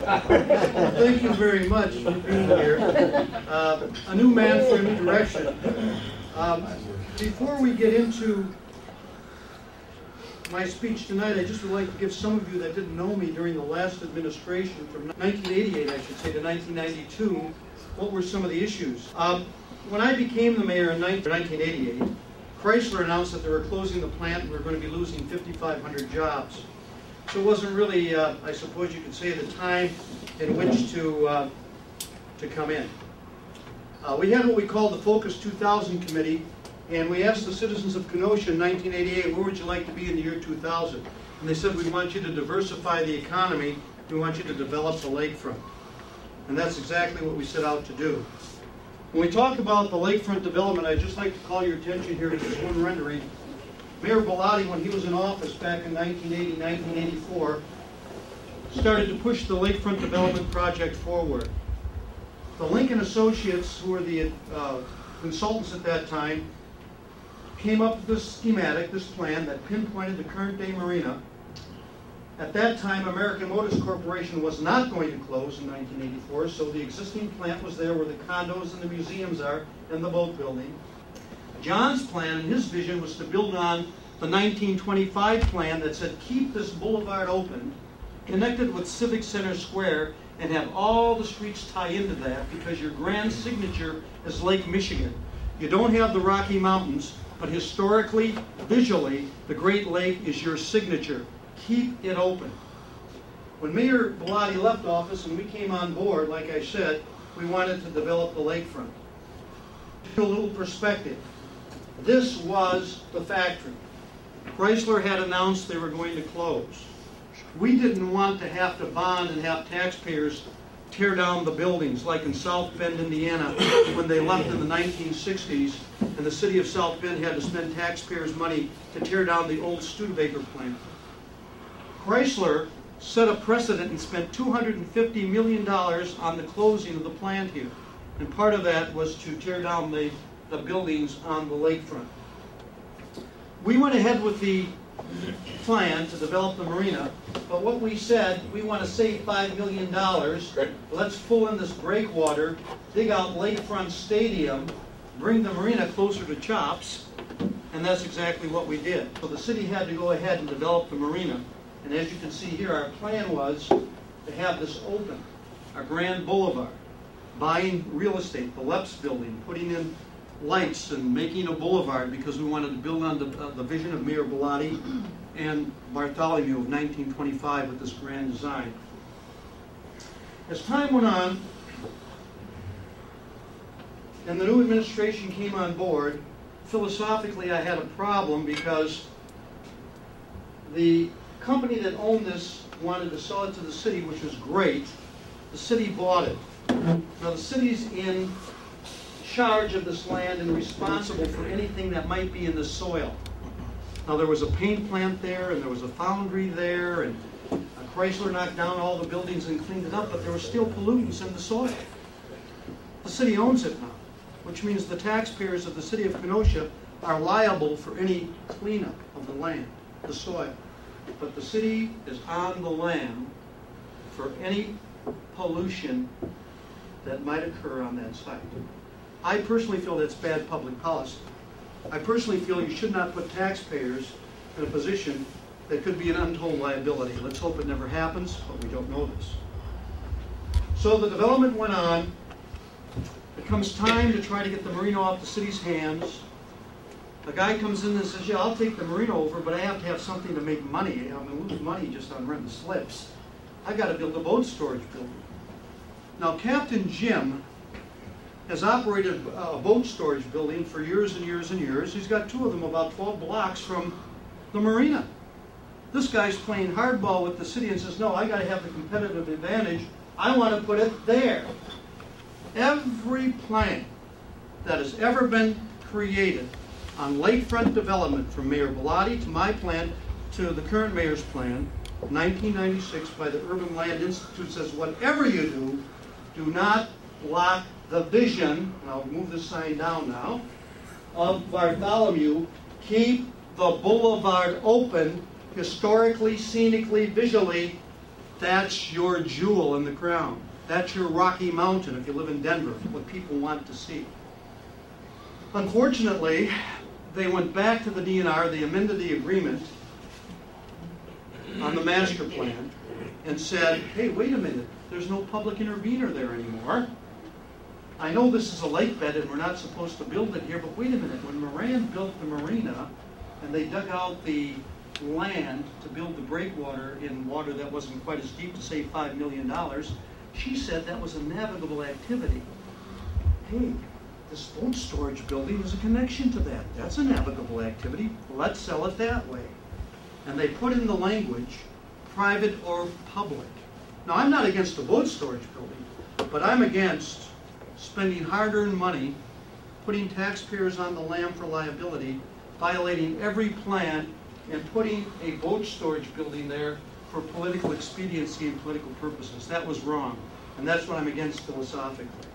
Thank you very much for being here. A new man for a new direction. Before we get into my speech tonight, I just would like to give some of you that didn't know me during the last administration, from 1988, I should say, to 1992, what were some of the issues. When I became the mayor in 1988, Chrysler announced that they were closing the plant and we were going to be losing 5,500 jobs. So it wasn't really, I suppose you could say, the time in which to come in. We had what we called the Focus 2000 Committee, and we asked the citizens of Kenosha in 1988, where would you like to be in the year 2000? And they said, we want you to diversify the economy, we want you to develop the lakefront. And that's exactly what we set out to do. When we talk about the lakefront development, I'd just like to call your attention here to this one rendering. Mayor Bellotti, when he was in office back in 1980, 1984, started to push the lakefront development project forward. The Lincoln Associates, who were the consultants at that time, came up with this schematic, this plan that pinpointed the current day marina. At that time, American Motors Corporation was not going to close in 1984, so the existing plant was there where the condos and the museums are and the boat building. John's plan and his vision was to build on the 1925 plan that said keep this boulevard open, connected with Civic Center Square, and have all the streets tie into that, because your grand signature is Lake Michigan. You don't have the Rocky Mountains, but historically, visually, the Great Lake is your signature. Keep it open. When Mayor Bellotti left office and we came on board, like I said, we wanted to develop the lakefront. A little perspective. This was the factory. Chrysler had announced they were going to close. We didn't want to have to bond and have taxpayers tear down the buildings, like in South Bend, Indiana, when they left in the 1960s, and the city of South Bend had to spend taxpayers' money to tear down the old Studebaker plant. Chrysler set a precedent and spent $250 million on the closing of the plant here. And part of that was to tear down the buildings on the lakefront. We went ahead with the plan to develop the marina, but what we said, we want to save $5 million. Let's pull in this breakwater, dig out Lakefront Stadium, bring the marina closer to CHOPS, and that's exactly what we did. So the city had to go ahead and develop the marina. And as you can see here, our plan was to have this open, our grand boulevard, buying real estate, the Leps building, putting in lights and making a boulevard, because we wanted to build on the vision of Mayor Bellotti and Bartholomew of 1925 with this grand design. As time went on and the new administration came on board, philosophically I had a problem, because the company that owned this wanted to sell it to the city, which was great. The city bought it. Now the city's in charge of this land and responsible for anything that might be in the soil. Now there was a paint plant there, and there was a foundry there, and Chrysler knocked down all the buildings and cleaned it up, but there were still pollutants in the soil. The city owns it now, which means the taxpayers of the city of Kenosha are liable for any cleanup of the land, the soil. But the city is on the lam for any pollution that might occur on that site. I personally feel that's bad public policy. I personally feel you should not put taxpayers in a position that could be an untold liability. Let's hope it never happens, but we don't know this. So the development went on. It comes time to try to get the marina off the city's hands. A guy comes in and says, yeah, I'll take the marina over, but I have to have something to make money. I'm going to lose money just on renting slips. I've got to build a boat storage building. Now, Captain Jim has operated a boat storage building for years and years and years. He's got two of them about 12 blocks from the marina. This guy's playing hardball with the city and says, no, I got to have the competitive advantage. I want to put it there. Every plan that has ever been created on lakefront development, from Mayor Bellotti to my plan to the current mayor's plan, 1996 by the Urban Land Institute, says whatever you do, do not block the vision, and I'll move this sign down now, of Bartholomew. Keep the boulevard open, historically, scenically, visually, That's your jewel in the crown. That's your Rocky Mountain if you live in Denver, what people want to see. Unfortunately, they went back to the DNR, they amended the agreement on the master plan and said, hey, wait a minute, there's no public intervener there anymore. I know this is a lake bed and we're not supposed to build it here, but wait a minute, when Moran built the marina and they dug out the land to build the breakwater in water that wasn't quite as deep to save $5 million, she said that was a navigable activity. Hey, this boat storage building is a connection to that. That's a navigable activity. Let's sell it that way. And they put in the language, private or public. Now, I'm not against the boat storage building, but I'm against spending hard-earned money, putting taxpayers on the lam for liability, violating every plan, and putting a boat storage building there for political expediency and political purposes. That was wrong, and that's what I'm against philosophically.